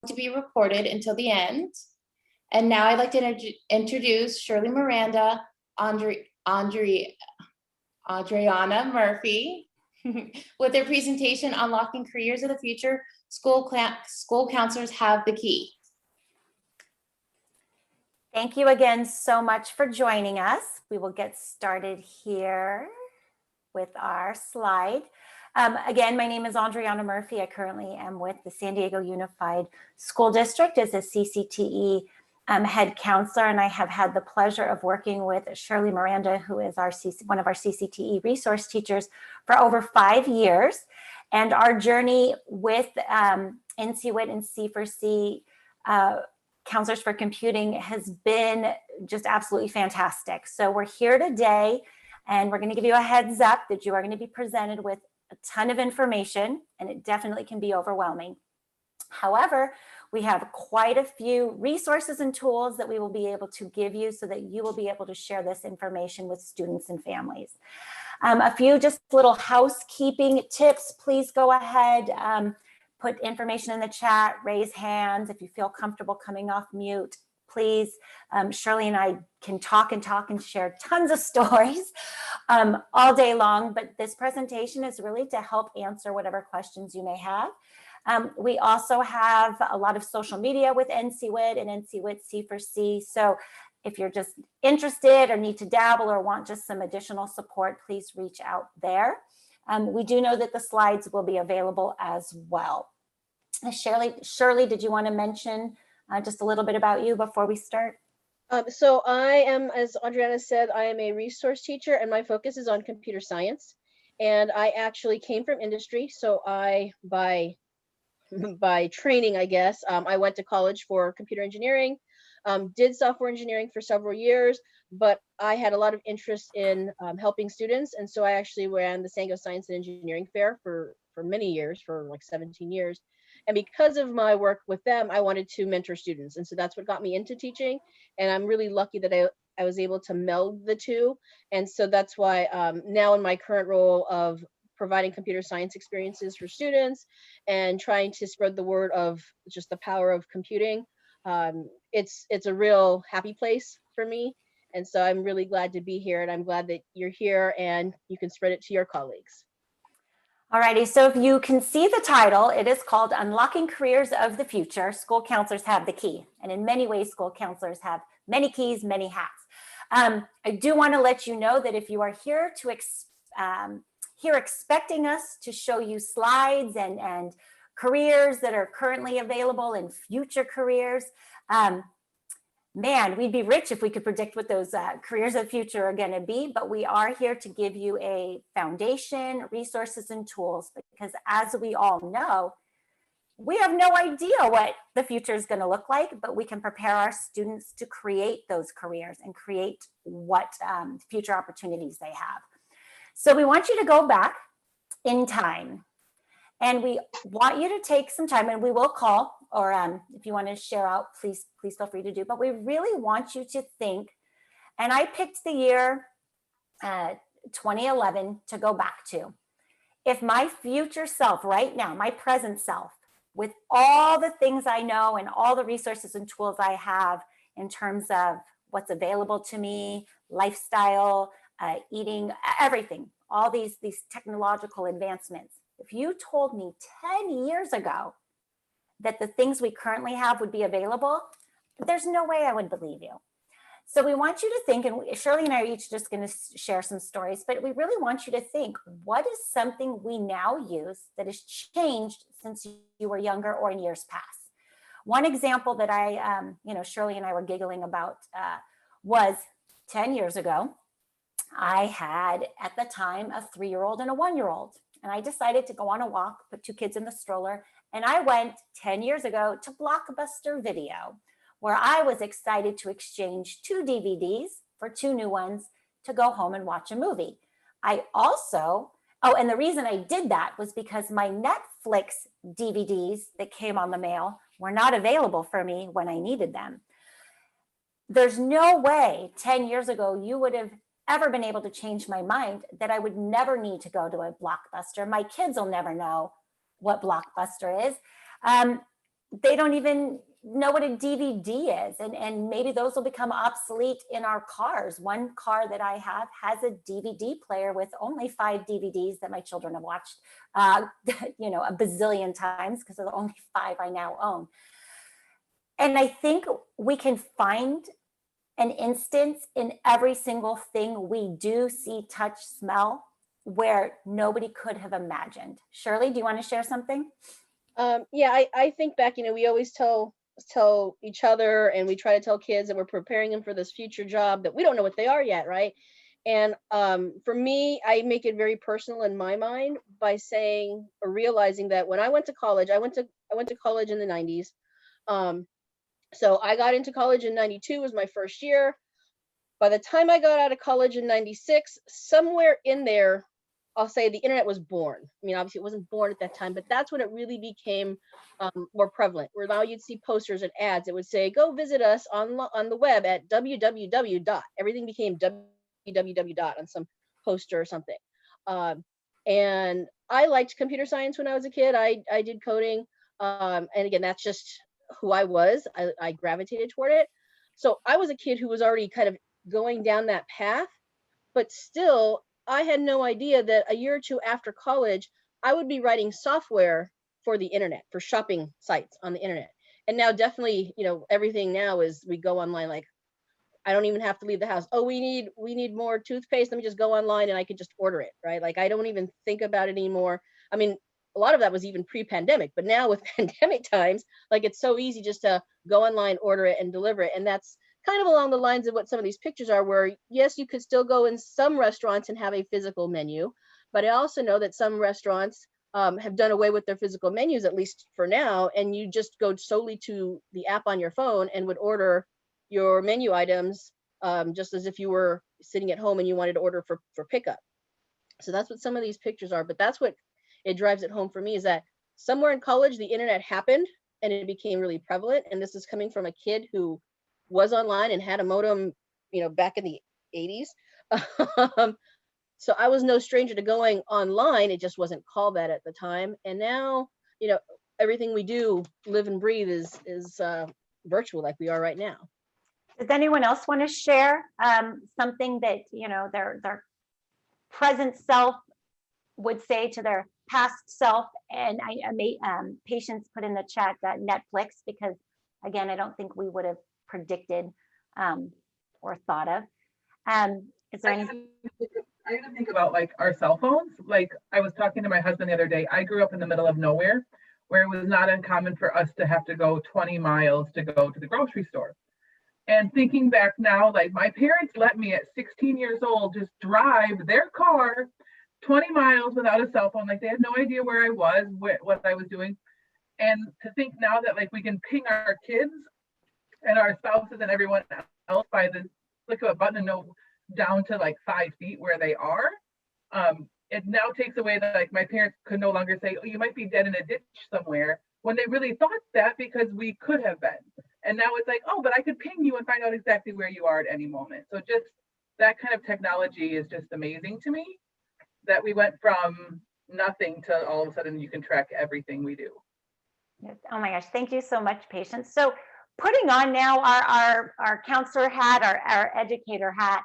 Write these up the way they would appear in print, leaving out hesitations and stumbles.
to be recorded until the end. And now I'd like to introduce Shirley Miranda, Adriana Murphy, with their presentation, Unlocking Careers of the Future, School Counselors Have the Key. Thank you again so much for joining us. We will get started here with our slide. Again, my name is Adriana Murphy. I currently am with the San Diego Unified School District as a CCTE head counselor, and I have had the pleasure of working with Shirley Miranda, who is one of our CCTE resource teachers, for over 5 years. And our journey with NCWIT and C4C Counselors for Computing has been just absolutely fantastic. So we're here today, and we're going to give you a heads up that you are going to be presented with a ton of information, and it definitely can be overwhelming. However, we have quite a few resources and tools that we will be able to give you so that you will be able to share this information with students and families. A few just little housekeeping tips. Please go ahead, put information in the chat, raise hands if you feel comfortable coming off mute. Please, Shirley and I can talk and share tons of stories all day long, but this presentation is really to help answer whatever questions you may have. We also have a lot of social media with NCWIT and NCWIT C4C. So if you're just interested or need to dabble or want just some additional support, please reach out there. We do know that the slides will be available as well. Shirley, did you want to mention just a little bit about you before we start? So I am, as Adriana said, I am a resource teacher, and my focus is on computer science. And I actually came from industry, so I, by training, I guess, I went to college for computer engineering, did software engineering for several years, but I had a lot of interest in helping students. And so I actually ran the San Diego Science and Engineering Fair for many years, for like 17 years. And because of my work with them, I wanted to mentor students. And so that's what got me into teaching. And I'm really lucky that I was able to meld the two. And so that's why now in my current role of providing computer science experiences for students and trying to spread the word of just the power of computing, it's a real happy place for me. And so I'm really glad to be here, and I'm glad that you're here and you can spread it to your colleagues. Alrighty, so if you can see the title, it is called Unlocking Careers of the Future, School Counselors Have the Key. And in many ways, school counselors have many keys, many hats. I do want to let you know that if you are here to expecting us to show you slides and careers that are currently available and future careers, man, we'd be rich if we could predict what those careers of the future are going to be, but we are here to give you a foundation, resources, and tools, because as we all know, we have no idea what the future is going to look like, but we can prepare our students to create those careers and create what future opportunities they have. So we want you to go back in time, and we want you to take some time, and we will call, or if you want to share out, please feel free to do. But we really want you to think, and I picked the year 2011 to go back to. If my future self right now, my present self, with all the things I know and all the resources and tools I have in terms of what's available to me, lifestyle, eating, everything, all these technological advancements, if you told me 10 years ago that the things we currently have would be available, there's no way I would believe you. So we want you to think, and Shirley and I are each just going to share some stories, but we really want you to think, what is something we now use that has changed since you were younger or in years past? One example that Shirley and I were giggling about was 10 years ago, I had at the time a 3-year-old and a 1-year-old. And I decided to go on a walk, put 2 kids in the stroller, and I went 10 years ago to Blockbuster Video, where I was excited to exchange 2 DVDs for 2 new ones to go home and watch a movie. I also, and the reason I did that was because my Netflix DVDs that came on the mail were not available for me when I needed them. There's no way 10 years ago you would have ever been able to change my mind that I would never need to go to a Blockbuster. My kids will never know what Blockbuster is. they don't even know what a DVD is. And maybe those will become obsolete in our cars. One car that I have has a DVD player with only 5 DVDs that my children have watched, you know, a bazillion times, because of the only 5 I now own. And I think we can find an instance in every single thing we do, see, touch, smell, where nobody could have imagined. Shirley, do you want to share something? Yeah, I think back, you know, we always tell each other, and we try to tell kids that we're preparing them for this future job that we don't know what they are yet, right? And for me, I make it very personal in my mind by saying or realizing that when I went to college, I went to college in the 90s. So I got into college in 92 was my first year. By the time I got out of college in 96, somewhere in there, I'll say the internet was born. I mean, obviously it wasn't born at that time, but that's when it really became more prevalent, where now you'd see posters and ads. It would say, go visit us on the web at www dot. Everything became www dot on some poster or something. And I liked computer science when I was a kid. I did coding. And again, that's just who I was. I gravitated toward it. So I was a kid who was already kind of going down that path, but still I had no idea that a year or two after college, I would be writing software for the internet, for shopping sites on the internet. And now definitely, you know, everything now is we go online, like I don't even have to leave the house. Oh, we need more toothpaste. Let me just go online and I could just order it, right? Like I don't even think about it anymore. I mean, a lot of that was even pre-pandemic, but now with pandemic times, like it's so easy just to go online, order it, and deliver it. And that's kind of along the lines of what some of these pictures are, where yes, you could still go in some restaurants and have a physical menu, but I also know that some restaurants have done away with their physical menus, at least for now, and you just go solely to the app on your phone and would order your menu items just as if you were sitting at home and you wanted to order for pickup. So that's what some of these pictures are, but that's what it drives it home for me, is that somewhere in college, the internet happened and it became really prevalent. And this is coming from a kid who was online and had a modem, you know, back in the 80s. So I was no stranger to going online. It just wasn't called that at the time. And now, you know, everything we do, live and breathe is virtual, like we are right now. Does anyone else want to share something that, you know, their present self would say to their past self? And I made Patience put in the chat that Netflix, because again, I don't think we would have predicted or thought of. Is there anything? I even think about like our cell phones. Like I was talking to my husband the other day. I grew up in the middle of nowhere, where it was not uncommon for us to have to go 20 miles to go to the grocery store. And thinking back now, like my parents let me at 16 years old just drive their car 20 miles without a cell phone. Like they had no idea where I was, what I was doing. And to think now that like we can ping our kids and our spouses and everyone else by the click of a button and know down to like 5 feet where they are. It now takes away that like my parents could no longer say, oh, you might be dead in a ditch somewhere, when they really thought that because we could have been. And now it's like, oh, but I could ping you and find out exactly where you are at any moment. So just that kind of technology is just amazing to me, that we went from nothing to all of a sudden you can track everything we do. Oh my gosh, thank you so much, Patience. So putting on now our counselor hat, our educator hat,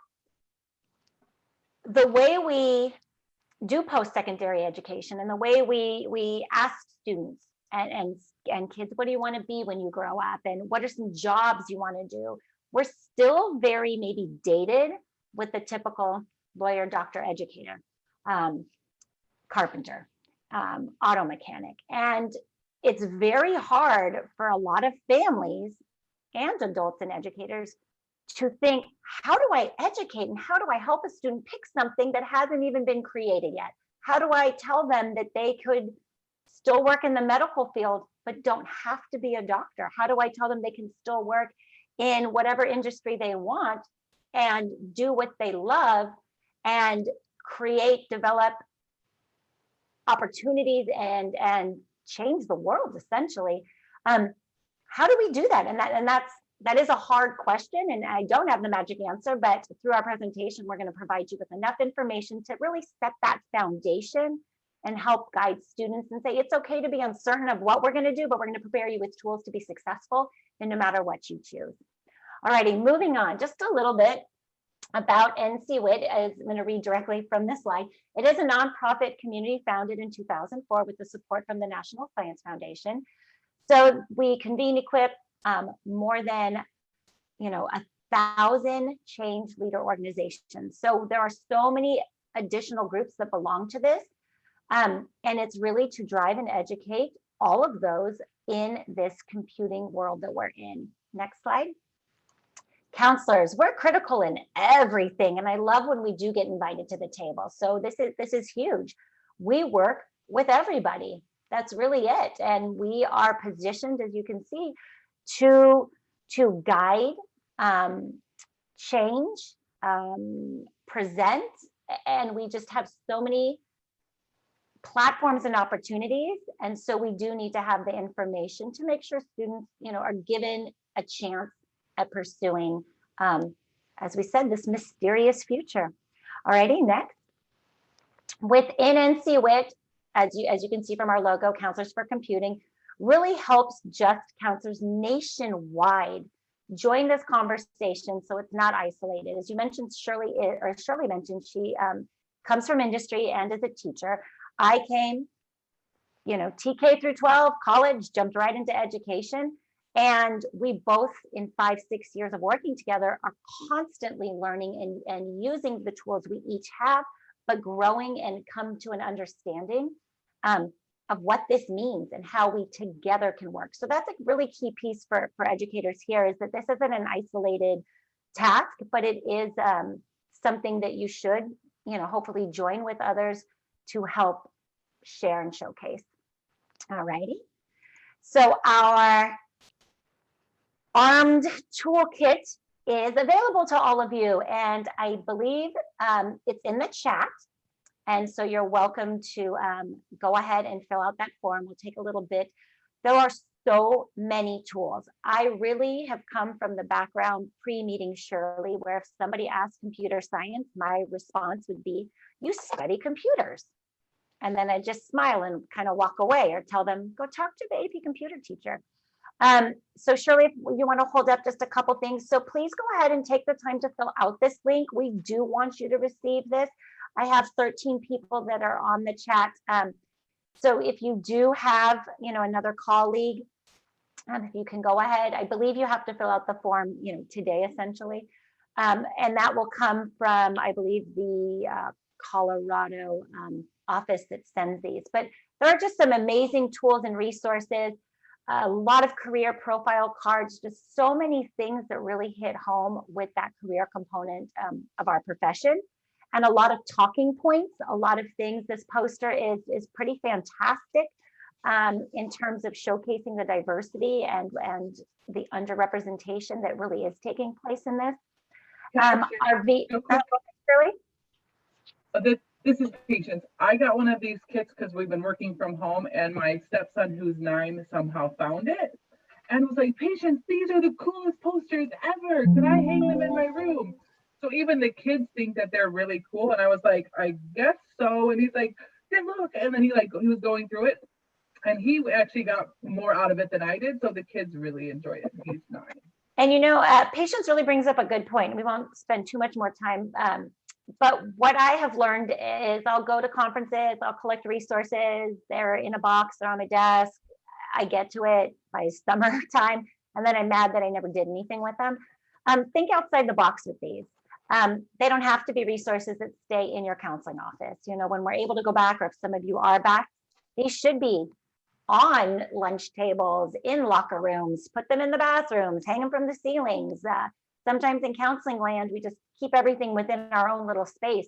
the way we do post-secondary education and the way we ask students and kids, what do you want to be when you grow up? And what are some jobs you want to do? We're still very maybe dated with the typical lawyer, doctor, educator, carpenter, auto mechanic. And it's very hard for a lot of families and adults and educators to think, how do I educate and how do I help a student pick something that hasn't even been created yet? How do I tell them that they could still work in the medical field, but don't have to be a doctor? How do I tell them they can still work in whatever industry they want and do what they love and create, develop opportunities and change the world essentially? How do we do that? And that is a hard question, and I don't have the magic answer, but through our presentation, we're going to provide you with enough information to really set that foundation and help guide students and say, it's okay to be uncertain of what we're going to do, but we're going to prepare you with tools to be successful, and no matter what you choose. All righty, moving on just a little bit about NCWIT, as I'm going to read directly from this slide. It is a nonprofit community founded in 2004 with the support from the National Science Foundation. So we convene, equip more than 1,000 change leader organizations. So there are so many additional groups that belong to this. And it's really to drive and educate all of those in this computing world that we're in. Next slide. Counselors, we're critical in everything. And I love when we do get invited to the table. So this is huge. We work with everybody. That's really it. And we are positioned, as you can see, to guide, change, present, and we just have so many platforms and opportunities. And so we do need to have the information to make sure students, are given a chance at pursuing, as we said, this mysterious future. All righty, next. Within NCWIT, as you can see from our logo, Counselors for Computing really helps just counselors nationwide join this conversation so it's not isolated. As you mentioned, Shirley mentioned, she comes from industry and is a teacher. I came, TK through 12, college, jumped right into education. And we both, in 5-6 years of working together, are constantly learning and using the tools we each have, but growing and come to an understanding of what this means and how we together can work. So that's a really key piece for educators here, is that this isn't an isolated task, but it is something that you should, hopefully join with others to help share and showcase. All righty. So our Armed Toolkit is available to all of you, and I believe it's in the chat. And so you're welcome to go ahead and fill out that form. We'll take a little bit. There are so many tools. I really have come from the background pre-meeting Shirley, where if somebody asked computer science, my response would be, you study computers. And then I just smile and kind of walk away, or tell them, go talk to the AP computer teacher. So Shirley, if you want to hold up just a couple things. So please go ahead and take the time to fill out this link. We do want you to receive this. I have 13 people that are on the chat. So if you do have, another colleague, if you can go ahead, I believe you have to fill out the form, today, essentially. And that will come from, I believe, the Colorado office that sends these. But there are just some amazing tools and resources, a lot of career profile cards, just so many things that really hit home with that career component of our profession. And a lot of talking points, a lot of things. This poster is pretty fantastic in terms of showcasing the diversity and the underrepresentation that really is taking place in this. This is Patience. I got one of these kits because we've been working from home, and my stepson, who's 9, somehow found it and was like, Patience, these are the coolest posters ever. Could I hang them in my room? So even the kids think that they're really cool. And I was like, I guess so. And he's like, hey, look. And then he was going through it, and he actually got more out of it than I did. So the kids really enjoyed it. He's 9. And Patience really brings up a good point. We won't spend too much more time. But what I have learned is I'll go to conferences, I'll collect resources. They're in a box, they're on my desk. I get to it by summertime, and then I'm mad that I never did anything with them. Think outside the box with these. They don't have to be resources that stay in your counseling office. When we're able to go back, or if some of you are back, these should be on lunch tables, in locker rooms, put them in the bathrooms, hang them from the ceilings. Sometimes in counseling land, we just keep everything within our own little space.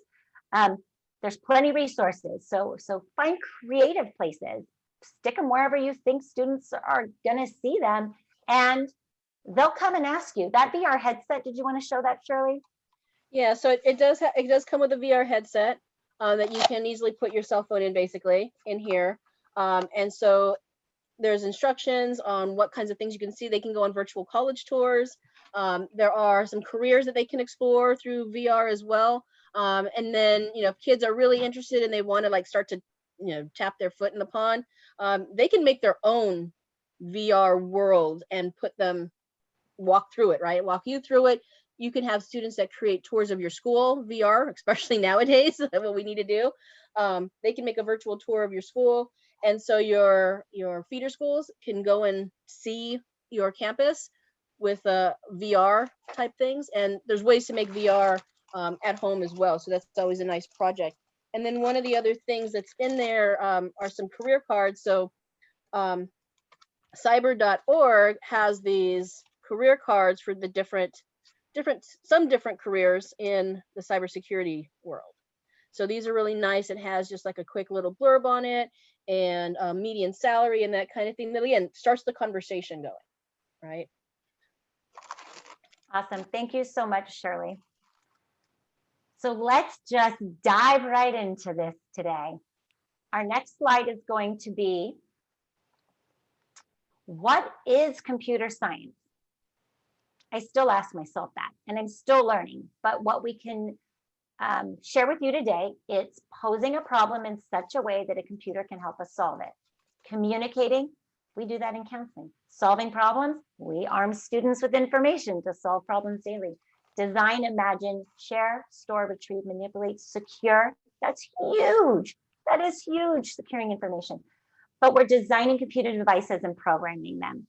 There's plenty of resources. So find creative places, stick them wherever you think students are gonna see them, and they'll come and ask you. That VR headset, did you want to show that, Shirley? Yeah, so it does come with a VR headset that you can easily put your cell phone in, basically in here. And so there's instructions on what kinds of things you can see. They can go on virtual college tours. There are some careers that they can explore through VR as well. And then, if kids are really interested and they want to start to tap their foot in the pond. They can make their own VR world and walk through it, right? Walk you through it. You can have students that create tours of your school VR, especially nowadays, what we need to do. They can make a virtual tour of your school. And so your feeder schools can go and see your campus with VR type things. And there's ways to make VR at home as well. So that's always a nice project. And then one of the other things that's in there are some career cards. So cyber.org has these career cards for the different careers in the cybersecurity world. So these are really nice. It has just like a quick little blurb on it and median salary and that kind of thing. That again starts the conversation going, right? Awesome. Thank you so much, Shirley. So let's just dive right into this today. Our next slide is going to be, what is computer science? I still ask myself that, and I'm still learning, but what we can share with you today, it's posing a problem in such a way that a computer can help us solve it. Communicating, we do that in counseling. Solving problems, we arm students with information to solve problems daily. Design, imagine, share, store, retrieve, manipulate, secure. That's huge. That is huge, securing information. But we're designing computer devices and programming them.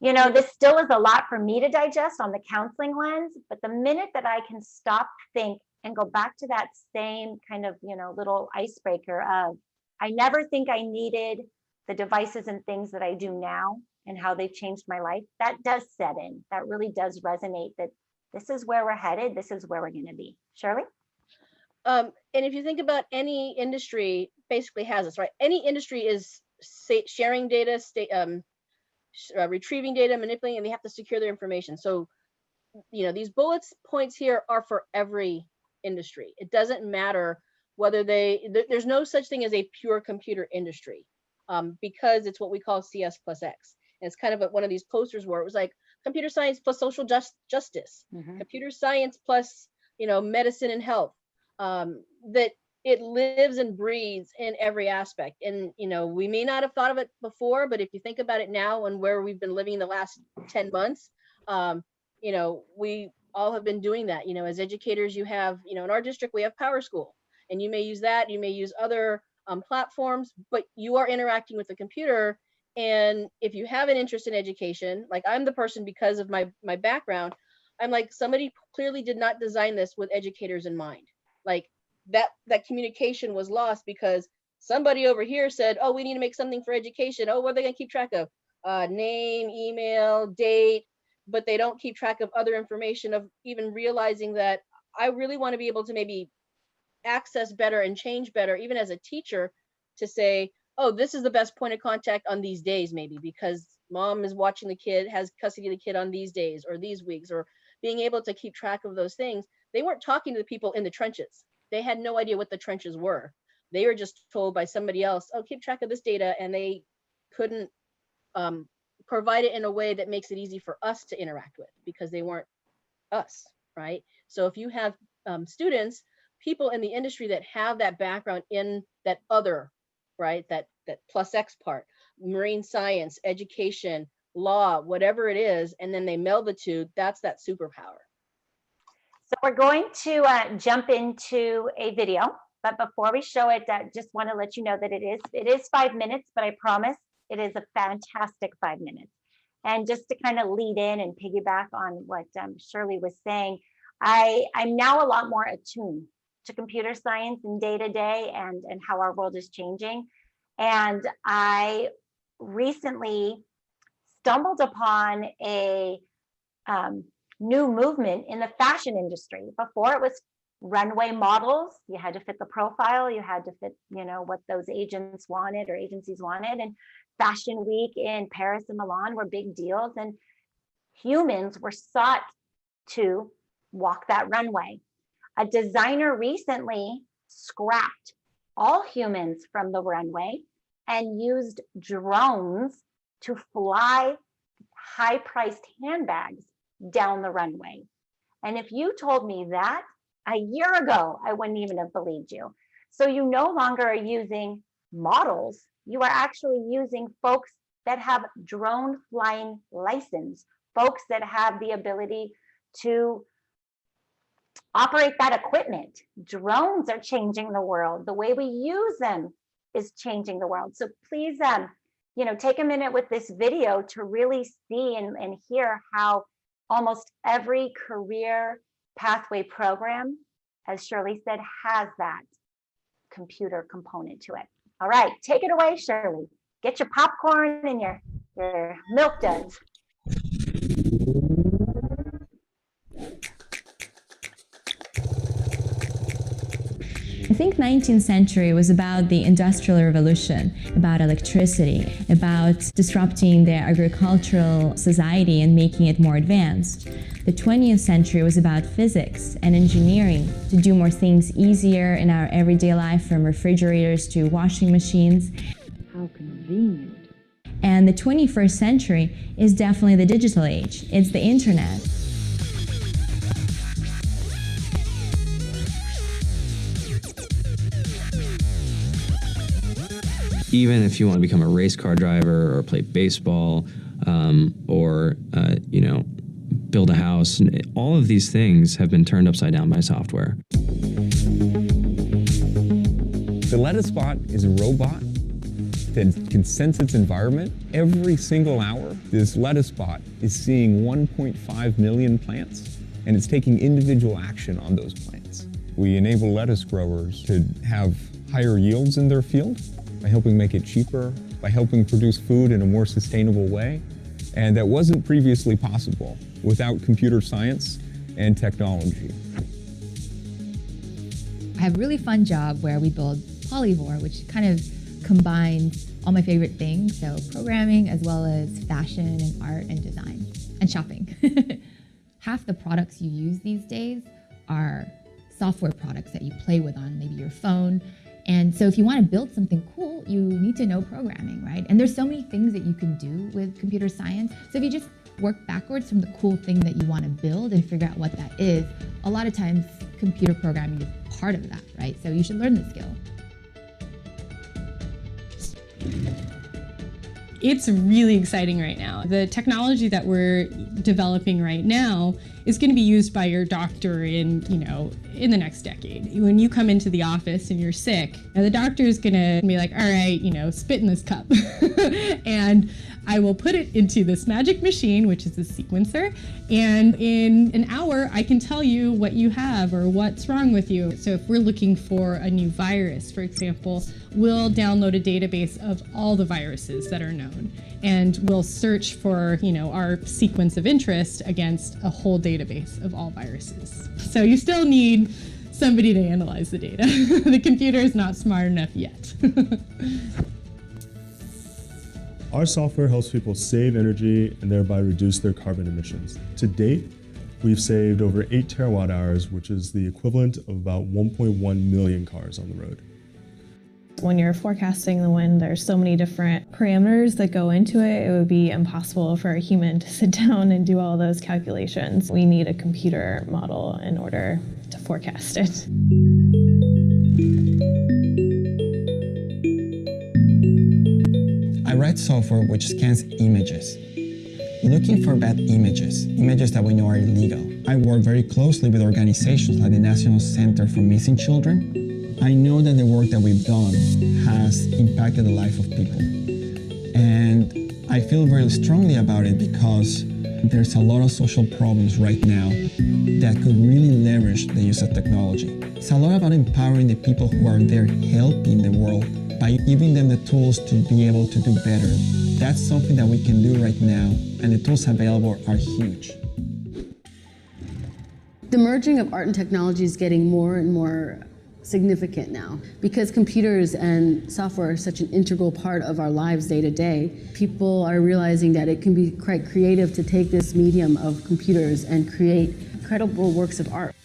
This still is a lot for me to digest on the counseling lens, but the minute that I can stop, think, and go back to that same kind of, little icebreaker of, I never think I needed the devices and things that I do now and how they've changed my life, that does set in. That really does resonate that this is where we're headed. This is where we're going to be. Shirley? And if you think about any industry, basically has this, right? Any industry is sharing data, retrieving data, manipulating, and they have to secure their information. So, these points here are for every industry. It doesn't matter whether there's no such thing as a pure computer industry, because it's what we call CS plus X. And it's kind of one of these posters where it was like computer science plus social justice, computer science plus, medicine and health, that it lives and breathes in every aspect. And, we may not have thought of it before, but if you think about it now and where we've been living the last 10 months, we all have been doing that. As educators, you have, in our district, we have Power School, and you may use that, you may use other platforms, but you are interacting with the computer. And if you have an interest in education, like I'm the person, because of my background, I'm like, somebody clearly did not design this with educators in mind. Like that communication was lost because somebody over here said, oh, we need to make something for education. Oh, what are they going to keep track of? Name, email, date, but they don't keep track of other information, of even realizing that I really want to be able to maybe access better and change better, even as a teacher, to say, oh, this is the best point of contact on these days, maybe because mom is watching the kid, has custody of the kid on these days or these weeks, or being able to keep track of those things. They weren't talking to the people in the trenches. They had no idea what the trenches were. They were just told by somebody else, oh, keep track of this data, and they couldn't provide it in a way that makes it easy for us to interact with, because they weren't us, right? So if you have students, people in the industry that have that background in that other, right, that plus X part, marine science, education, law, whatever it is, and then they meld the two, that's that superpower. So we're going to jump into a video, but before we show it, just want to let you know that it is 5 minutes, but I promise it is a fantastic 5 minutes. And just to kind of lead in and piggyback on what Shirley was saying, I'm now a lot more attuned to computer science and day-to-day and how our world is changing. And I recently stumbled upon a new movement in the fashion industry. Before, it was runway models. You had to fit the profile, you had to fit, what those agents wanted or agencies wanted. And Fashion Week in Paris and Milan were big deals, and humans were sought to walk that runway. A designer recently scrapped all humans from the runway and used drones to fly high-priced handbags down the runway. And if you told me that a year ago, I wouldn't even have believed you. So you no longer are using models, you are actually using folks that have drone flying license, folks that have the ability to operate that equipment. Drones are changing the world. The way we use them is changing the world. So please, take a minute with this video to really see and hear how almost every career pathway program, as Shirley said, has that computer component to it. All right, take it away, Shirley. Get your popcorn and your milk duds. I think 19th century was about the Industrial Revolution, about electricity, about disrupting the agricultural society and making it more advanced. The 20th century was about physics and engineering to do more things easier in our everyday life, from refrigerators to washing machines. How convenient. And the 21st century is definitely the digital age. It's the internet. Even if you want to become a race car driver or play baseball, or build a house, all of these things have been turned upside down by software. The lettuce bot is a robot that can sense its environment. Every single hour, this lettuce bot is seeing 1.5 million plants, and it's taking individual action on those plants. We enable lettuce growers to have higher yields in their field by helping make it cheaper, by helping produce food in a more sustainable way. And that wasn't previously possible without computer science and technology. I have a really fun job where we build Polyvore, which kind of combines all my favorite things, so programming as well as fashion and art and design and shopping. Half the products you use these days are software products that you play with on maybe your phone. And so if you want to build something cool, you need to know programming, right? And there's so many things that you can do with computer science. So if you just work backwards from the cool thing that you want to build and figure out what that is, a lot of times computer programming is part of that, right? So you should learn the skill. It's really exciting right now. The technology that we're developing right now is going to be used by your doctor in the next decade. When you come into the office and you're sick, the doctor is going to be like, all right, spit in this cup. And I will put it into this magic machine, which is a sequencer. And in an hour, I can tell you what you have or what's wrong with you. So if we're looking for a new virus, for example, we'll download a database of all the viruses that are known. And we'll search for, our sequence of interest against a whole database of all viruses. So you still need somebody to analyze the data. The computer is not smart enough yet. Our software helps people save energy and thereby reduce their carbon emissions. To date, we've saved over 8 terawatt hours, which is the equivalent of about 1.1 million cars on the road. When you're forecasting the wind, there's so many different parameters that go into it. It would be impossible for a human to sit down and do all those calculations. We need a computer model in order to forecast it. I write software which scans images, looking for bad images that we know are illegal. I work very closely with organizations like the National Center for Missing Children. I know that the work that we've done has impacted the life of people. And I feel very strongly about it because there's a lot of social problems right now that could really leverage the use of technology. It's a lot about empowering the people who are there helping the world by giving them the tools to be able to do better. That's something that we can do right now, and the tools available are huge. The merging of art and technology is getting more and more significant now because computers and software are such an integral part of our lives day to day. People are realizing that it can be quite creative to take this medium of computers and create incredible works of art.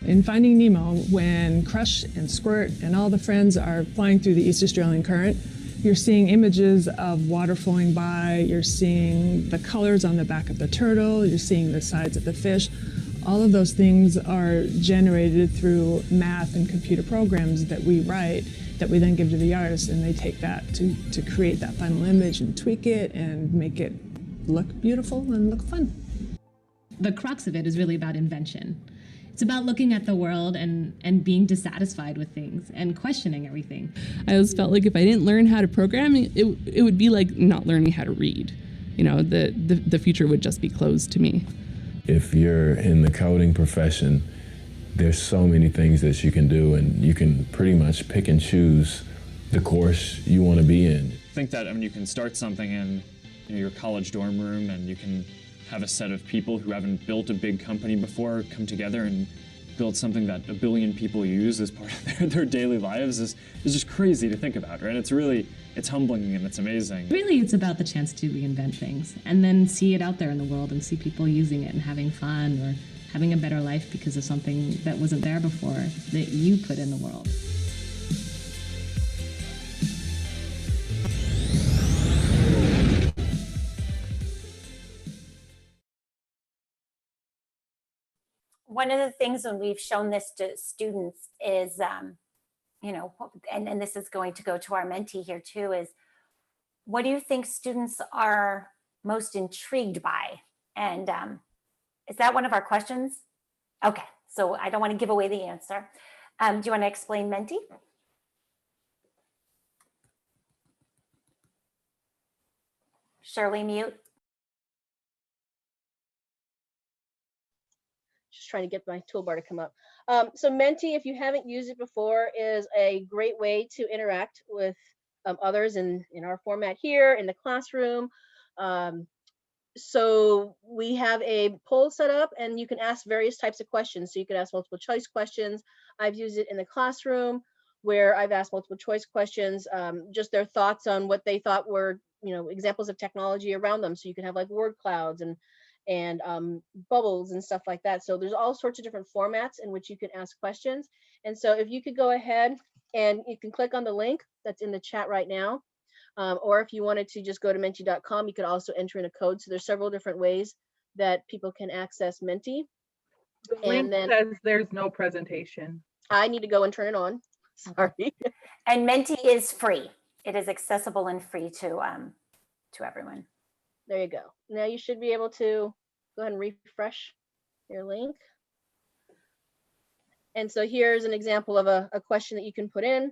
In Finding Nemo, when Crush and Squirt and all the friends are flying through the East Australian Current, you're seeing images of water flowing by, you're seeing the colors on the back of the turtle, you're seeing the sides of the fish. All of those things are generated through math and computer programs that we write, that we then give to the artist, and they take that to create that final image and tweak it and make it look beautiful and look fun. The crux of it is really about invention. It's about looking at the world and being dissatisfied with things and questioning everything. I always felt like if I didn't learn how to program, it would be like not learning how to read. You know, the future would just be closed to me. If you're in the coding profession, there's so many things that you can do, and you can pretty much pick and choose the course you want to be in. I think that you can start something in your college dorm room, and you can have a set of people who haven't built a big company before come together and build something that 1 billion people use as part of their daily lives is just crazy to think about, right? It's humbling and it's amazing. Really, it's about the chance to reinvent things and then see it out there in the world and see people using it and having fun or having a better life because of something that wasn't there before that you put in the world. One of the things when we've shown this to students is, you know, and this is going to go to our mentee here too, is what do you think students are most intrigued by? And is that one of our questions? Okay, so I don't want to give away the answer. Do you want to explain mentee? Shirley, mute. Just trying to get my toolbar to come up. So Menti, if you haven't used it before, is a great way to interact with others in our format here in the classroom. So we have a poll set up and you can ask various types of questions. So you can ask multiple choice questions. I've used it in the classroom where I've asked multiple choice questions, just their thoughts on what they thought were, examples of technology around them. So you can have like word clouds and bubbles and stuff like that. So there's all sorts of different formats in which you can ask questions. And so if you could go ahead and you can click on the link that's in the chat right now. Or if you wanted to just go to menti.com, you could also enter in a code. So there's several different ways that people can access Menti. The link says there's no presentation. I need to go and turn it on. Sorry. And Menti is free. It is accessible and free to everyone. There you go. Now you should be able to go ahead and refresh your link. And so here's an example of a question that you can put in.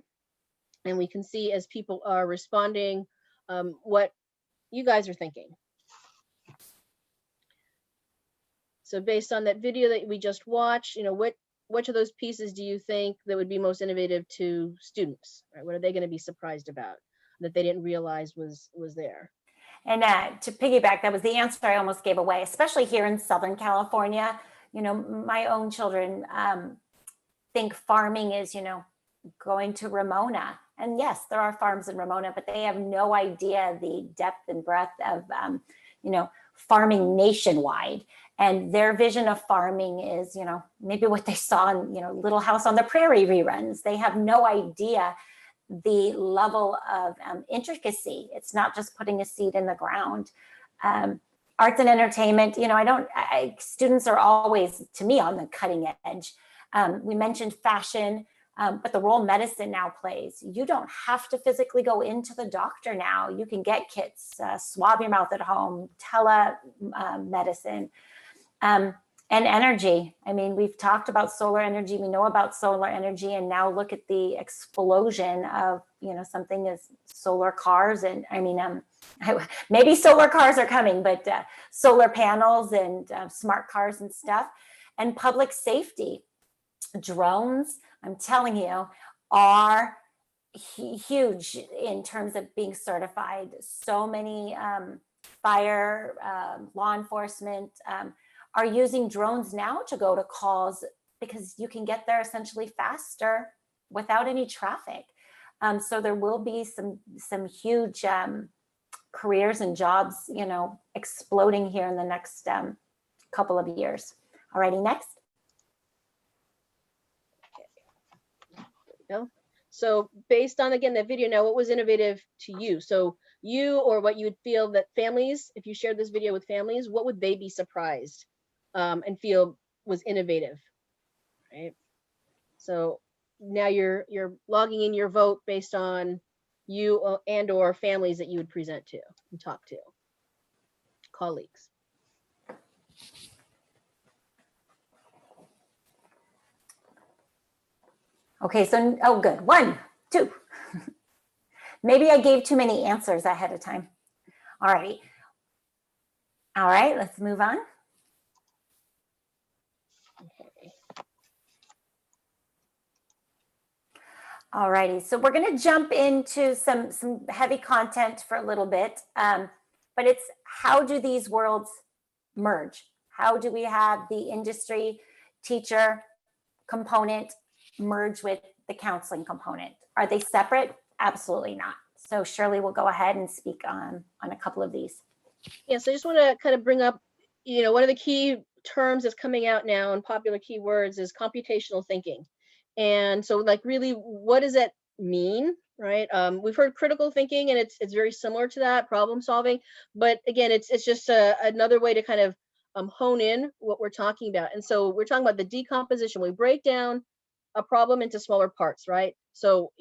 And we can see as people are responding what you guys are thinking. So based on that video that we just watched, which of those pieces do you think that would be most innovative to students? Right? What are they going to be surprised about that they didn't realize was there? And to piggyback, that was the answer I almost gave away, especially here in Southern California. My own children think farming is, going to Ramona. And yes, there are farms in Ramona, but they have no idea the depth and breadth of, farming nationwide. And their vision of farming is, maybe what they saw in, Little House on the Prairie reruns. They have no idea the level of intricacy. It's not just putting a seed in the ground. Arts and entertainment, students are always, to me, on the cutting edge. We mentioned fashion, but the role medicine now plays. You don't have to physically go into the doctor now. You can get kits, swab your mouth at home, telemedicine, and energy. I mean, we've talked about solar energy. We know about solar energy, and now look at the explosion of, something as solar cars. And I mean, maybe solar cars are coming, but solar panels and smart cars and stuff, and public safety. Drones, I'm telling you, are huge in terms of being certified. So many fire, law enforcement are using drones now to go to calls because you can get there essentially faster without any traffic. So there will be some huge careers and jobs, exploding here in the next couple of years. Alrighty, next. So based on, again, that video, now what was innovative to you? So you, or what you would feel that families, if you shared this video with families, what would they be surprised and feel was innovative, right? So now you're logging in your vote based on you and or families that you would present to and talk to, colleagues. Okay, so, oh, good. 1, 2. Maybe I gave too many answers ahead of time. All righty. All right, let's move on. Okay. All righty, so we're going to jump into some heavy content for a little bit, but it's how do these worlds merge? How do we have the industry teacher component merge with the counseling component? Are they separate? Absolutely not. So Shirley will go ahead and speak on a couple of these. Yeah, so I just want to kind of bring up, one of the key terms that's coming out now and popular keywords is computational thinking. And so like really, what does that mean, right? We've heard critical thinking, and it's very similar to that, problem solving. But again, it's just another way to kind of hone in what we're talking about. And so we're talking about the decomposition. We break down a problem into smaller parts, right? So,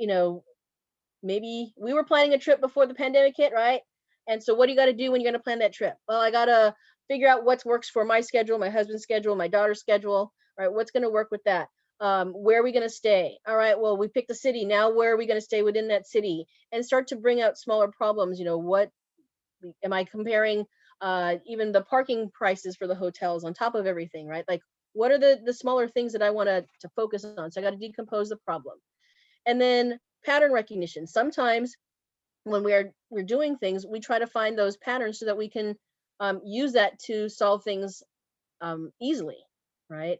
maybe we were planning a trip before the pandemic hit, right? And so what do you got to do when you're going to plan that trip? Well, I got to figure out what works for my schedule, my husband's schedule, my daughter's schedule, right? What's going to work with that? Where are we going to stay? All right, well, we picked a city. Now, where are we going to stay within that city? And start to bring out smaller problems. What am I comparing? Even the parking prices for the hotels on top of everything, right? Like, what are the smaller things that I want to focus on? So I got to decompose the problem. And then pattern recognition. Sometimes when we're doing things, we try to find those patterns so that we can use that to solve things easily, right?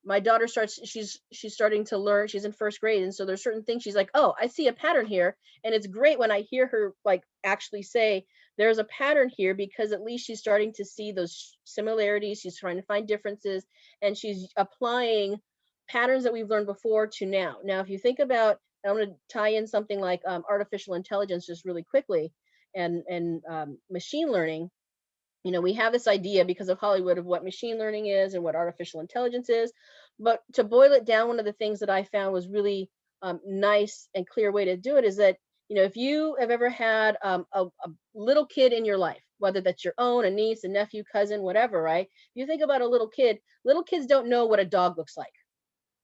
My daughter she's starting to learn, she's in 1st grade. And so there's certain things she's like, oh, I see a pattern here. And it's great when I hear her like actually say, there's a pattern here, because at least she's starting to see those similarities. She's trying to find differences, and she's applying patterns that we've learned before to now. Now, if you think about, I'm going to tie in something like artificial intelligence just really quickly, and machine learning. We have this idea because of Hollywood of what machine learning is and what artificial intelligence is. But to boil it down, one of the things that I found was really nice and clear way to do it is that, if you have ever had a little kid in your life, whether that's your own, a niece, a nephew, cousin, whatever, right? If you think about a little kid, little kids don't know what a dog looks like.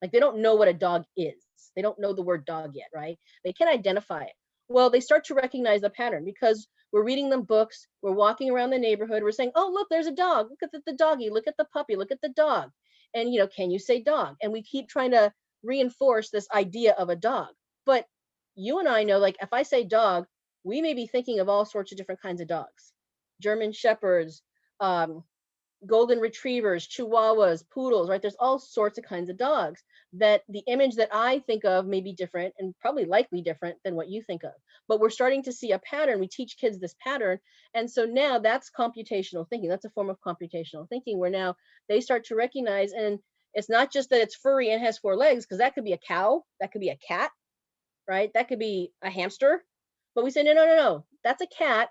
Like, they don't know what a dog is. They don't know the word dog yet, right? They can identify it. Well, they start to recognize the pattern because we're reading them books. We're walking around the neighborhood. We're saying, oh, look, there's a dog. Look at the doggy. Look at the puppy. Look at the dog. And, can you say dog? And we keep trying to reinforce this idea of a dog. But you and I know, like, if I say dog, we may be thinking of all sorts of different kinds of dogs. German Shepherds, golden retrievers, chihuahuas, poodles, right? There's all sorts of kinds of dogs that the image that I think of may be different and probably likely different than what you think of. But we're starting to see a pattern. We teach kids this pattern. And so now that's computational thinking. That's a form of computational thinking where now they start to recognize, and it's not just that it's furry and has 4 legs, because that could be a cow, that could be a cat, right? That could be a hamster. But we say, no, that's a cat.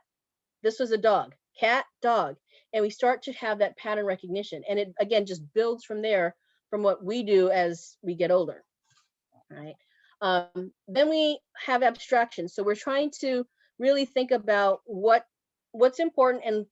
This was a dog, cat, dog. And we start to have that pattern recognition. And it, again, just builds from there, from what we do as we get older, right? Then we have abstraction. So we're trying to really think about what's important and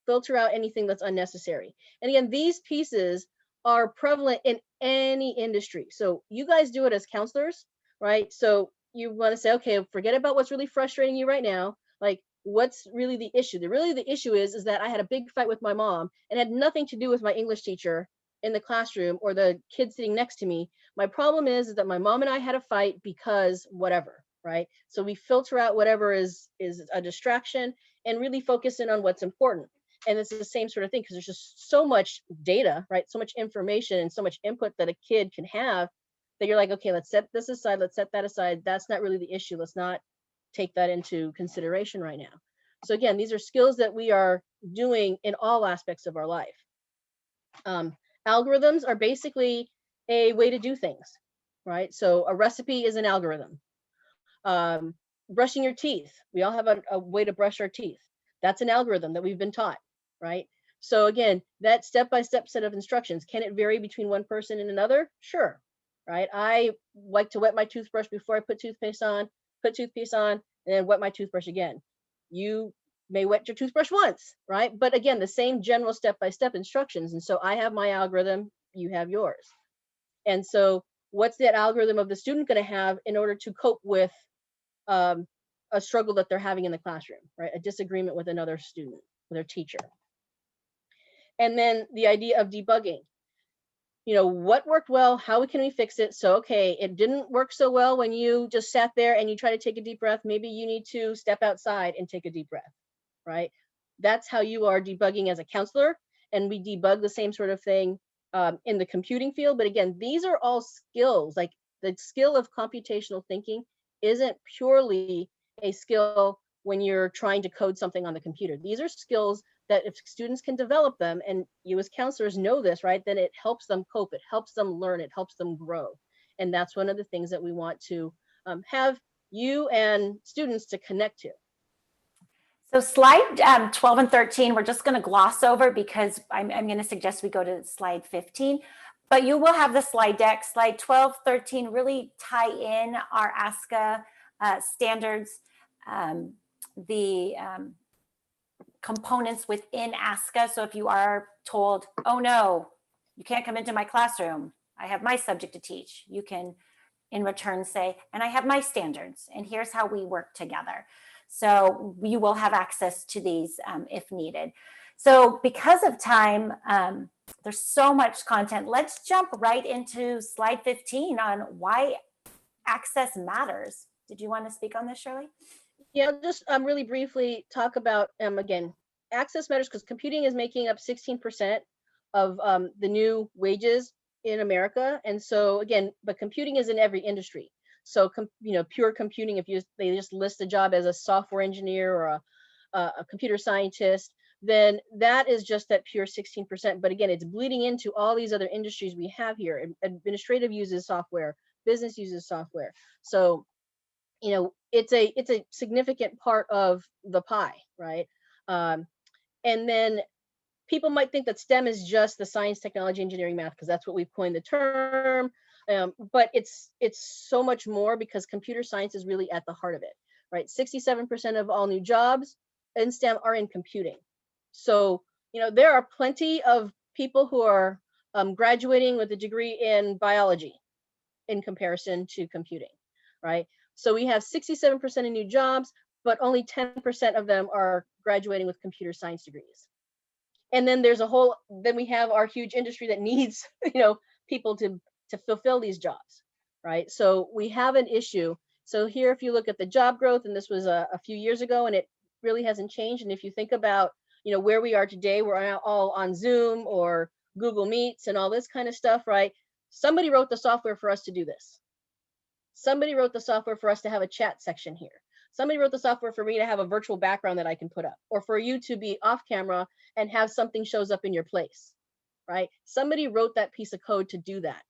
filter out anything that's unnecessary. And again, these pieces are prevalent in any industry. So you guys do it as counselors, right? So you want to say, okay, forget about what's really frustrating you right now. Like, what's really the issue? The issue is that I had a big fight with my mom, and had nothing to do with my English teacher in the classroom or the kid sitting next to me. My problem is that my mom and I had a fight because whatever, right? So we filter out whatever is a distraction and really focus in on what's important. And it's the same sort of thing, because there's just so much data, right? So much information and so much input that a kid can have that you're like, okay, let's set this aside. Let's set that aside. That's not really the issue. Let's not take that into consideration right now. So again, these are skills that we are doing in all aspects of our life. Algorithms are basically a way to do things, right? So a recipe is an algorithm. Brushing your teeth. We all have a way to brush our teeth. That's an algorithm that we've been taught, right? So again, that step-by-step set of instructions, can it vary between one person and another? Sure, right? I like to wet my toothbrush before I put toothpaste on, and then wet my toothbrush again. You may wet your toothbrush once, right? But again, the same general step-by-step instructions. And so I have my algorithm, you have yours. And so what's that algorithm of the student going to have in order to cope with a struggle that they're having in the classroom, right? A disagreement with another student, with their teacher. And then the idea of debugging. You know, what worked well? How can we fix it? So, okay, it didn't work so well when you just sat there and you try to take a deep breath. Maybe you need to step outside and take a deep breath, right? That's how you are debugging as a counselor. And we debug the same sort of thing in the computing field. But again, these are all skills. Like the skill of computational thinking isn't purely a skill when you're trying to code something on the computer. These are skills that if students can develop them, and you as counselors know this, right, then it helps them cope, it helps them learn, it helps them grow. And that's one of the things that we want to have you and students to connect to. So slide 12 and 13, we're just going to gloss over because I'm going to suggest we go to slide 15, but you will have the slide deck. Slide 12, 13 really tie in our ASCA standards, the components within ASCA. So if you are told, oh no, you can't come into my classroom, I have my subject to teach, you can in return say, and I have my standards, and here's how we work together. So you will have access to these if needed. So because of time, there's so much content. Let's jump right into slide 15 on why access matters. Did you want to speak on this, Shirley? Yeah, just really briefly talk about, again, access matters because computing is making up 16% of the new wages in America. And so again, but computing is in every industry. So, you know, pure computing, if they just list a job as a software engineer or a computer scientist, then that is just that pure 16%. But again, it's bleeding into all these other industries we have here. Administrative uses software, business uses software. So, you know, it's a significant part of the pie, right? And then people might think that STEM is just the science, technology, engineering, math, because that's what we've coined the term. But it's so much more because computer science is really at the heart of it, right? 67% of all new jobs in STEM are in computing. So, you know, there are plenty of people who are graduating with a degree in biology in comparison to computing, right? So we have 67% of new jobs, but only 10% of them are graduating with computer science degrees. And then there's then we have our huge industry that needs, you know, people to fulfill these jobs, right? So we have an issue. So here, if you look at the job growth, and this was a few years ago, and it really hasn't changed. And if you think about, you know, where we are today, we're all on Zoom or Google Meets and all this kind of stuff, right? Somebody wrote the software for us to do this. Somebody wrote the software for us to have a chat section here. Somebody wrote the software for me to have a virtual background that I can put up, or for you to be off camera and have something shows up in your place, right? Somebody wrote that piece of code to do that.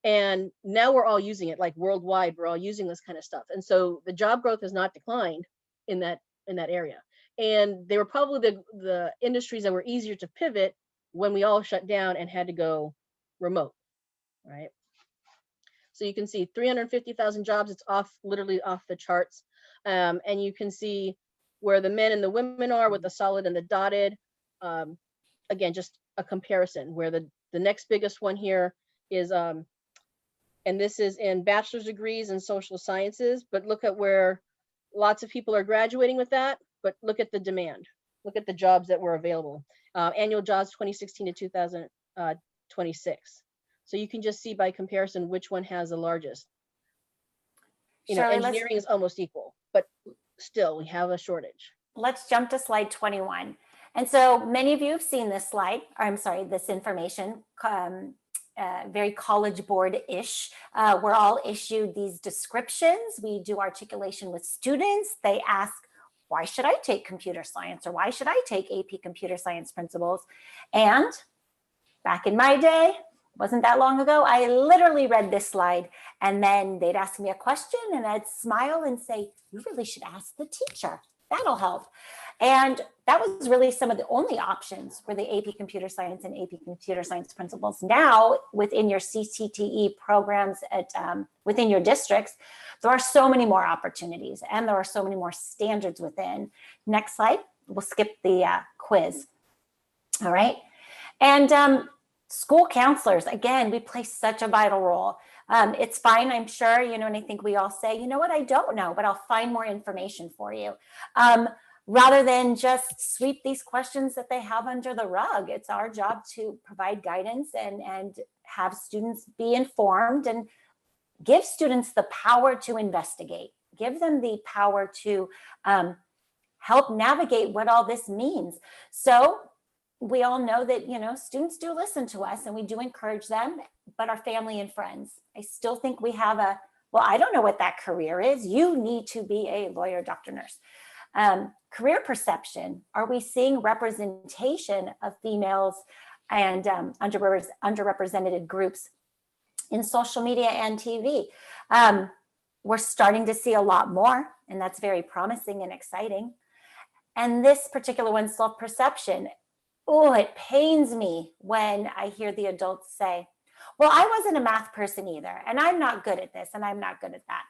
And now we're all using it, like worldwide, we're all using this kind of stuff. And so the job growth has not declined in that area. And they were probably the industries that were easier to pivot when we all shut down and had to go remote, right? So you can see 350,000 jobs, it's literally off the charts. And you can see where the men and the women are with the solid and the dotted. Again, just a comparison where the next biggest one here is, and this is in bachelor's degrees in social sciences, but look at where lots of people are graduating with that, but look at the demand. Look at the jobs that were available. Annual jobs 2016 to 2026. So you can just see by comparison which one has the largest. You know, Shirley, engineering is almost equal, but still we have a shortage. Let's jump to slide 21. And so many of you have seen this slide, or I'm sorry, this information, very College Board-ish. We're all issued these descriptions. We do articulation with students. They ask, why should I take computer science? Or why should I take AP Computer Science Principles? And back in my day, wasn't that long ago, I literally read this slide, and then they'd ask me a question and I'd smile and say, you really should ask the teacher. That'll help. And that was really some of the only options were the AP Computer Science and AP Computer Science principles. Now, within your CCTE programs within your districts, there are so many more opportunities and there are so many more standards within. Next slide. We'll skip the quiz. All right. And school counselors, again, we play such a vital role. It's fine, I'm sure, and I think we all say, you know what, I don't know, but I'll find more information for you. Rather than just sweep these questions that they have under the rug. It's our job to provide guidance and have students be informed and give students the power to investigate, give them the power to help navigate what all this means. So we all know that, students do listen to us and we do encourage them, but our family and friends, I still think we have well, I don't know what that career is. You need to be a lawyer, doctor, nurse. Career perception. Are we seeing representation of females and underrepresented groups in social media and TV? We're starting to see a lot more, and that's very promising and exciting. And this particular one, self-perception, oh, it pains me when I hear the adults say, well, I wasn't a math person either, and I'm not good at this, and I'm not good at that.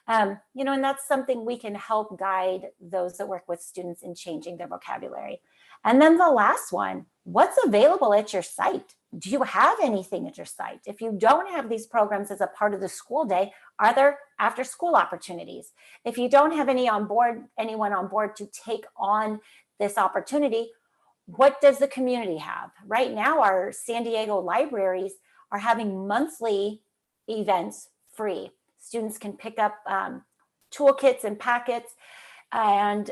And that's something we can help guide those that work with students in changing their vocabulary. And then the last one, what's available at your site? Do you have anything at your site? If you don't have these programs as a part of the school day, are there after school opportunities? If you don't have anyone on board to take on this opportunity, what does the community have? Right now, our San Diego libraries are having monthly events free. Students can pick up toolkits and packets and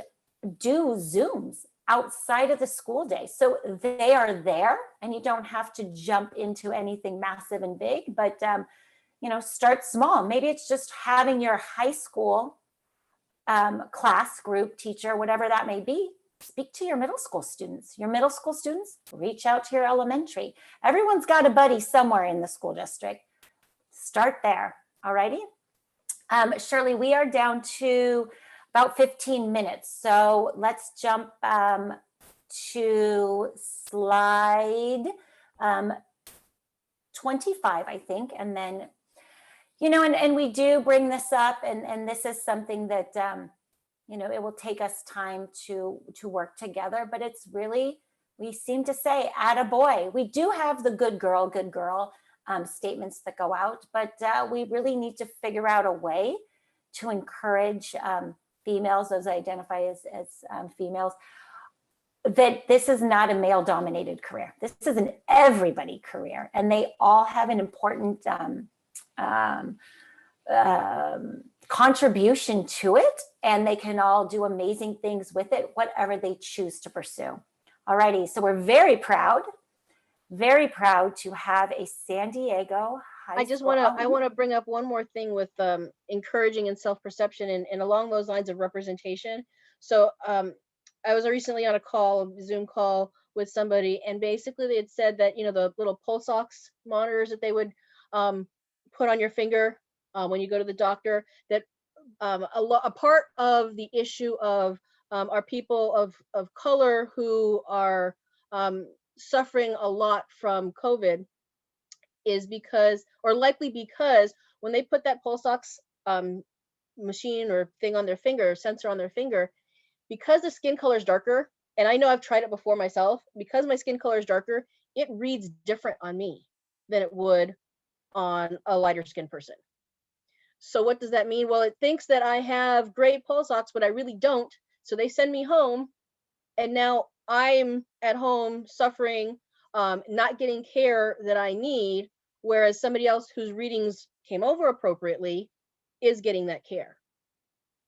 do Zooms outside of the school day. So they are there and you don't have to jump into anything massive and big, but start small. Maybe it's just having your high school class group teacher, whatever that may be, speak to your middle school students. Your middle school students, reach out to your elementary. Everyone's got a buddy somewhere in the school district. Start there, all righty? Shirley, we are down to about 15 minutes. So let's jump to slide 25, I think. And then, and we do bring this up, and this is something that, it will take us time to work together, but it's really, we seem to say, attaboy. We do have the good girl, statements that go out, but we really need to figure out a way to encourage females, those identify as females, that this is not a male-dominated career. This is an everybody career, and they all have an important contribution to it, and they can all do amazing things with it, whatever they choose to pursue. Alrighty, so we're very proud to have a San Diego high school. I want to bring up one more thing with encouraging and self-perception and along those lines of representation. So I was recently on a Zoom call with somebody, and basically they had said that, the little pulse ox monitors that they would put on your finger when you go to the doctor, that a part of the issue of are people of color who are suffering a lot from COVID is likely because when they put that pulse ox machine or thing on their finger, sensor on their finger, because the skin color is darker, and I know I've tried it before myself, because my skin color is darker, it reads different on me than it would on a lighter skinned person. So what does that mean? Well, it thinks that I have gray pulse ox, but I really don't. So they send me home, and now I'm at home suffering, not getting care that I need, whereas somebody else whose readings came over appropriately is getting that care,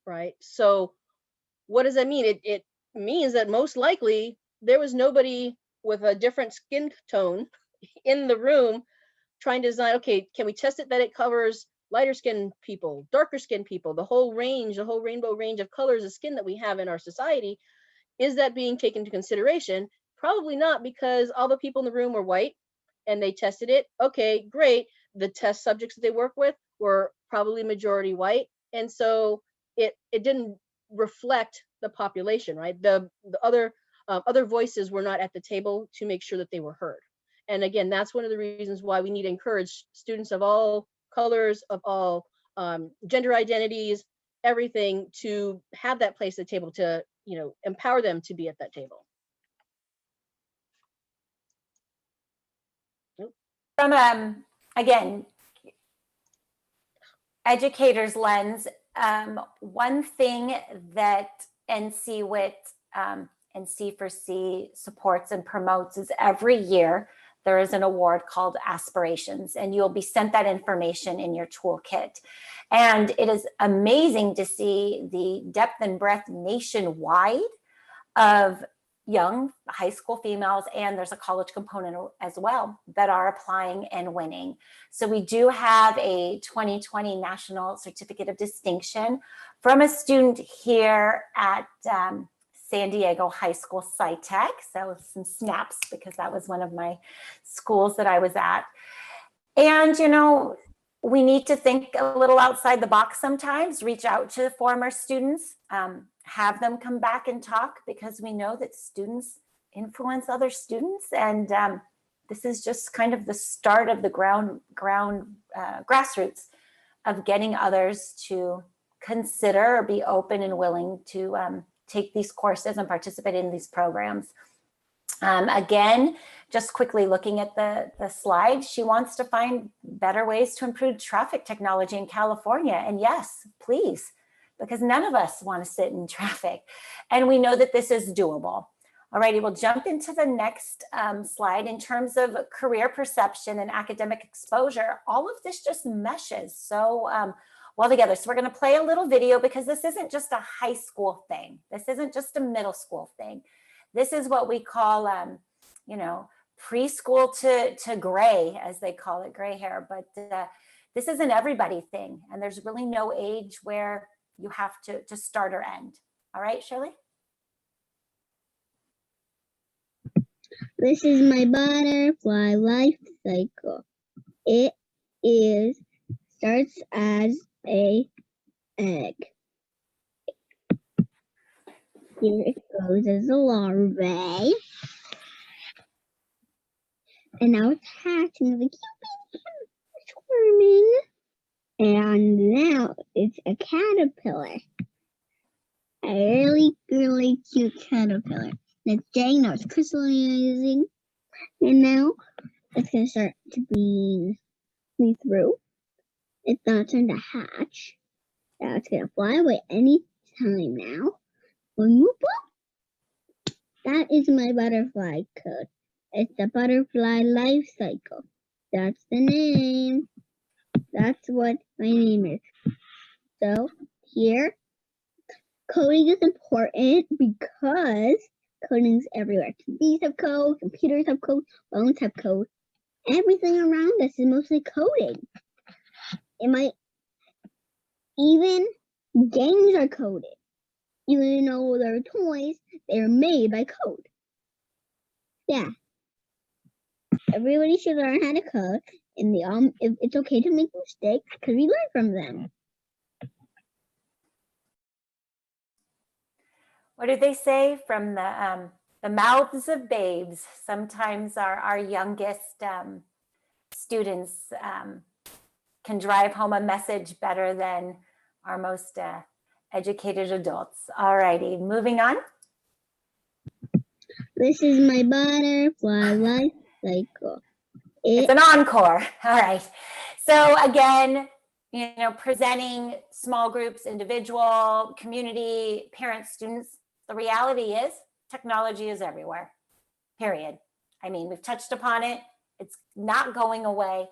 right? So what does that mean? It means that most likely there was nobody with a different skin tone in the room trying to design, okay, can we test it that it covers lighter skinned people, darker skinned people, the whole rainbow range of colors of skin that we have in our society? Is that being taken into consideration? Probably not, because all the people in the room were white and they tested it. Okay, great. The test subjects that they work with were probably majority white. And so it didn't reflect the population, right? The other voices were not at the table to make sure that they were heard. And again, that's one of the reasons why we need to encourage students of all colors, of all gender identities, everything, to have that place at the table, to, you know, empower them to be at that table. From again, educator's lens, one thing that NCWIT and C4C supports and promotes is every year there is an award called Aspirations, and you'll be sent that information in your toolkit. And it is amazing to see the depth and breadth nationwide of young high school females, and there's a college component as well, that are applying and winning. So we do have a 2020 National Certificate of Distinction from a student here at San Diego High School SciTech. So some snaps, because that was one of my schools that I was at. And, you know, we need to think a little outside the box sometimes, reach out to former students, have them come back and talk, because we know that students influence other students. And this is just kind of the start of the grassroots of getting others to consider or be open and willing to take these courses and participate in these programs. Again, just quickly looking at the slide, she wants to find better ways to improve traffic technology in California. And yes, please, because none of us want to sit in traffic. And we know that this is doable. All righty, we'll jump into the next slide. In terms of career perception and academic exposure, all of this just meshes so well together. So we're going to play a little video, because this isn't just a high school thing. This isn't just a middle school thing. This is what we call, you know, preschool to gray, as they call it, gray hair. But this is an everybody thing. And there's really no age where you have to start or end. All right, Shirley? This is my butterfly life cycle. It starts as a egg. Here it goes as a larvae. And now it's hatching, like, swarming. And now it's a caterpillar. A really, really cute caterpillar. And it's dying, now it's crystallizing. And now it's going to start to be through. It's not trying to hatch. Now it's going to fly away any time now. That is my butterfly code. It's the butterfly life cycle. That's the name. That's what my name is. So here, coding is important because coding is everywhere. TVs have code, computers have code, phones have code. Everything around us is mostly coding. Even games are coded. Even though they're toys, they're made by code. Yeah. Everybody should learn how to code, and it's okay to make mistakes because we learn from them. What do they say? From the mouths of babes, sometimes our youngest students can drive home a message better than our most educated adults. All righty, moving on. This is my butterfly life cycle. It's an encore. All right. So again, you know, presenting small groups, individual, community, parents, students. The reality is technology is everywhere, period. I mean, we've touched upon it. It's not going away.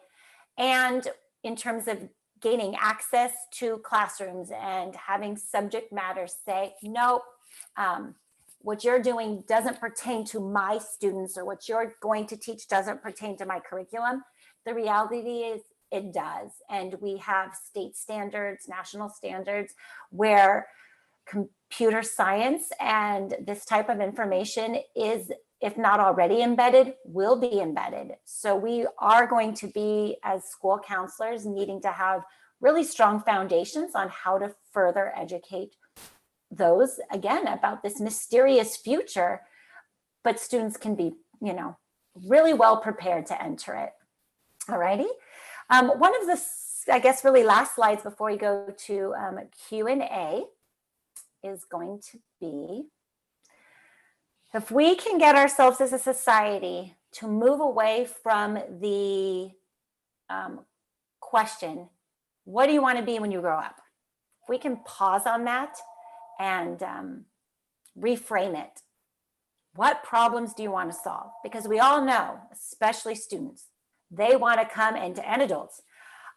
And in terms of gaining access to classrooms and having subject matter say, nope, what you're doing doesn't pertain to my students, or what you're going to teach doesn't pertain to my curriculum. The reality is it does. And we have state standards, national standards, where computer science and this type of information is, if not already embedded, will be embedded. So we are going to be, as school counselors, needing to have really strong foundations on how to further educate those, again, about this mysterious future, but students can be, really well prepared to enter it. All righty. One of the, I guess, really last slides before we go to Q&A is going to be, if we can get ourselves as a society to move away from the question, what do you want to be when you grow up? If we can pause on that and reframe it. What problems do you want to solve? Because we all know, especially students, they want to come and adults.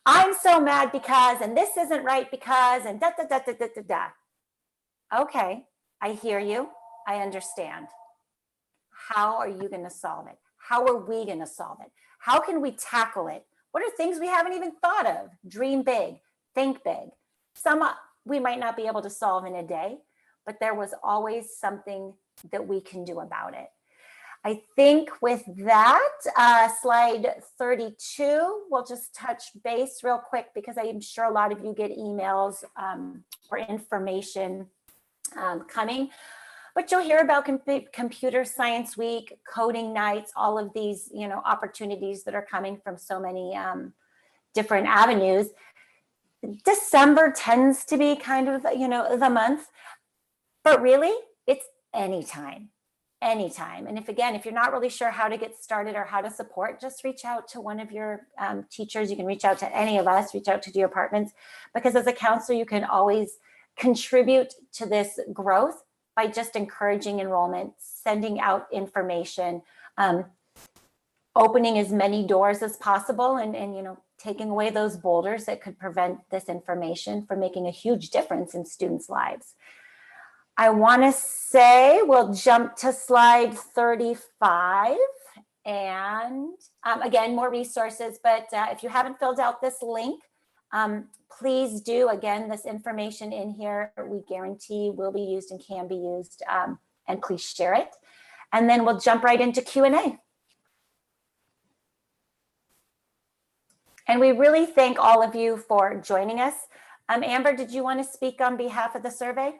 I'm so mad because, and this isn't right because, and da, da, da, da, da, da, da. Okay, I hear you. I understand. How are you going to solve it? How are we going to solve it? How can we tackle it? What are things we haven't even thought of? Dream big, think big. Some we might not be able to solve in a day, but there was always something that we can do about it. I think with that, slide 32, we'll just touch base real quick because I'm sure a lot of you get emails or information coming. But you'll hear about Computer Science Week, coding nights, all of these, opportunities that are coming from so many different avenues. December tends to be kind of, the month, but really it's anytime. And if you're not really sure how to get started or how to support, just reach out to one of your teachers. You can reach out to any of us, reach out to the departments, because as a counselor, you can always contribute to this growth by just encouraging enrollment, sending out information, opening as many doors as possible, and taking away those boulders that could prevent this information from making a huge difference in students' lives. I want to say we'll jump to slide 35, and again, more resources, but if you haven't filled out this link, please do. Again, this information in here, we guarantee will be used and can be used, and please share it. And then we'll jump right into Q&A. And we really thank all of you for joining us. Amber, did you want to speak on behalf of the survey?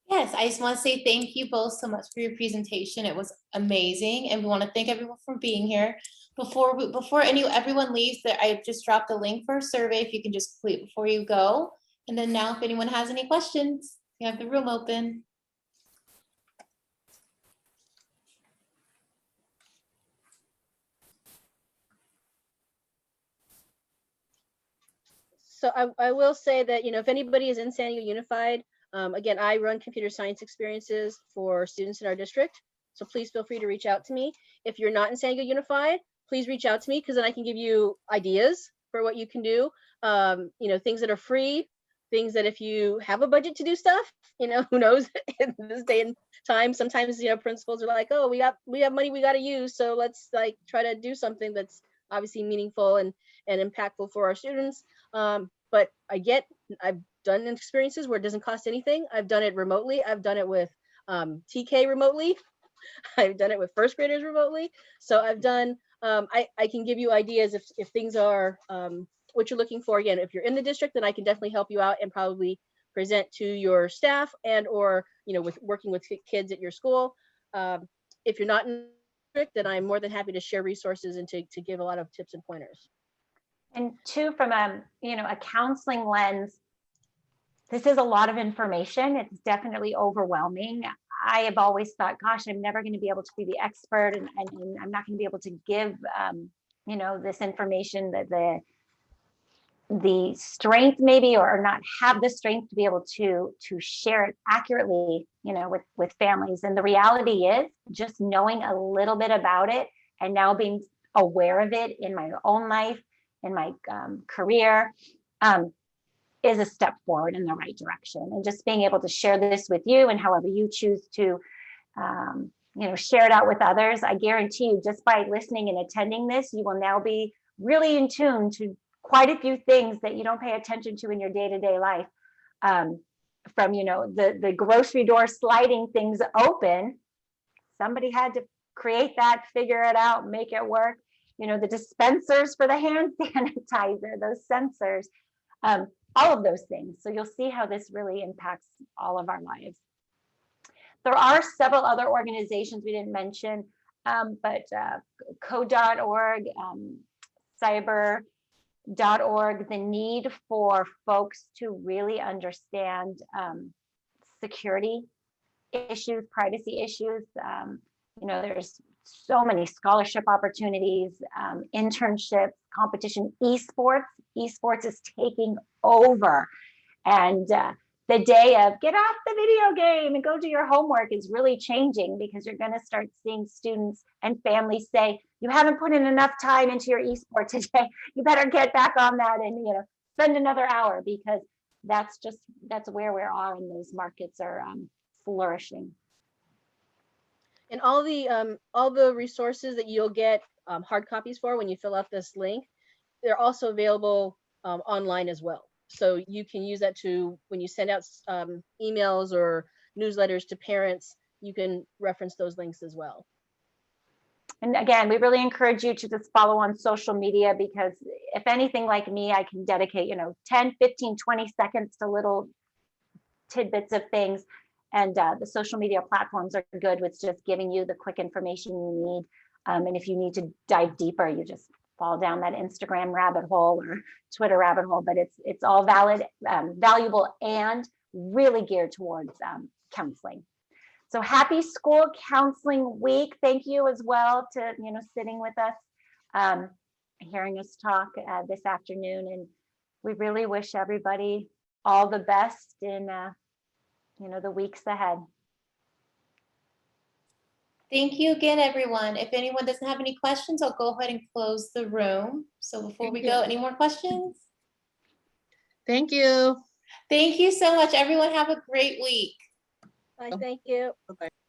Yes, I just want to say thank you both so much for your presentation. It was amazing, and we want to thank everyone for being here. Before everyone leaves, I just dropped a link for a survey if you can just complete before you go. And then now, if anyone has any questions, you have the room open. So I will say that, if anybody is in San Diego Unified, again, I run computer science experiences for students in our district. So please feel free to reach out to me. If you're not in San Diego Unified, please reach out to me, because then I can give you ideas for what you can do. Things that are free, things that if you have a budget to do stuff, who knows in this day and time, sometimes, principals are like, oh, we have money we got to use. So let's try to do something that's obviously meaningful and impactful for our students. But I've done experiences where it doesn't cost anything. I've done it remotely. I've done it with TK remotely. I've done it with first graders remotely. So I've done, I can give you ideas if things are what you're looking for. Again, if you're in the district, then I can definitely help you out and probably present to your staff and or, with working with kids at your school. If you're not in the district, then I'm more than happy to share resources and to give a lot of tips and pointers. And two, from a counseling lens, this is a lot of information. It's definitely overwhelming. I have always thought, gosh, I'm never going to be able to be the expert, and I'm not going to be able to give, this information, the strength maybe, or not have the strength to be able to share it accurately, with families. And the reality is, just knowing a little bit about it and now being aware of it in my own life, in my career, is a step forward in the right direction. And just being able to share this with you, and however you choose to, share it out with others, I guarantee you, just by listening and attending this, you will now be really in tune to quite a few things that you don't pay attention to in your day-to-day life. From, the grocery door sliding things open, somebody had to create that, figure it out, make it work. The dispensers for the hand sanitizer, those sensors. all of those things. So you'll see how this really impacts all of our lives. There are several other organizations we didn't mention, but code.org, cyber.org, the need for folks to really understand security issues, privacy issues. There's so many scholarship opportunities, internships, competition, esports. Esports is taking over. And the day of get off the video game and go do your homework is really changing, because you're going to start seeing students and families say, you haven't put in enough time into your esport today. You better get back on that and spend another hour, because that's where we are, and those markets are flourishing. And all the resources that you'll get hard copies for when you fill out this link, they're also available online as well. So you can use that to, when you send out emails or newsletters to parents, you can reference those links as well. And again, we really encourage you to just follow on social media, because if anything like me, I can dedicate, 10, 15, 20 seconds to little tidbits of things. And the social media platforms are good with just giving you the quick information you need. And if you need to dive deeper, you just fall down that Instagram rabbit hole or Twitter rabbit hole. But it's all valid, valuable, and really geared towards counseling. So happy School Counseling Week. Thank you as well to sitting with us, hearing us talk this afternoon. And we really wish everybody all the best in the weeks ahead. Thank you again, everyone. If anyone doesn't have any questions, I'll go ahead and close the room. So before we go, any more questions? Thank you. Thank you so much, everyone. Have a great week. Bye. Thank you. Bye-bye.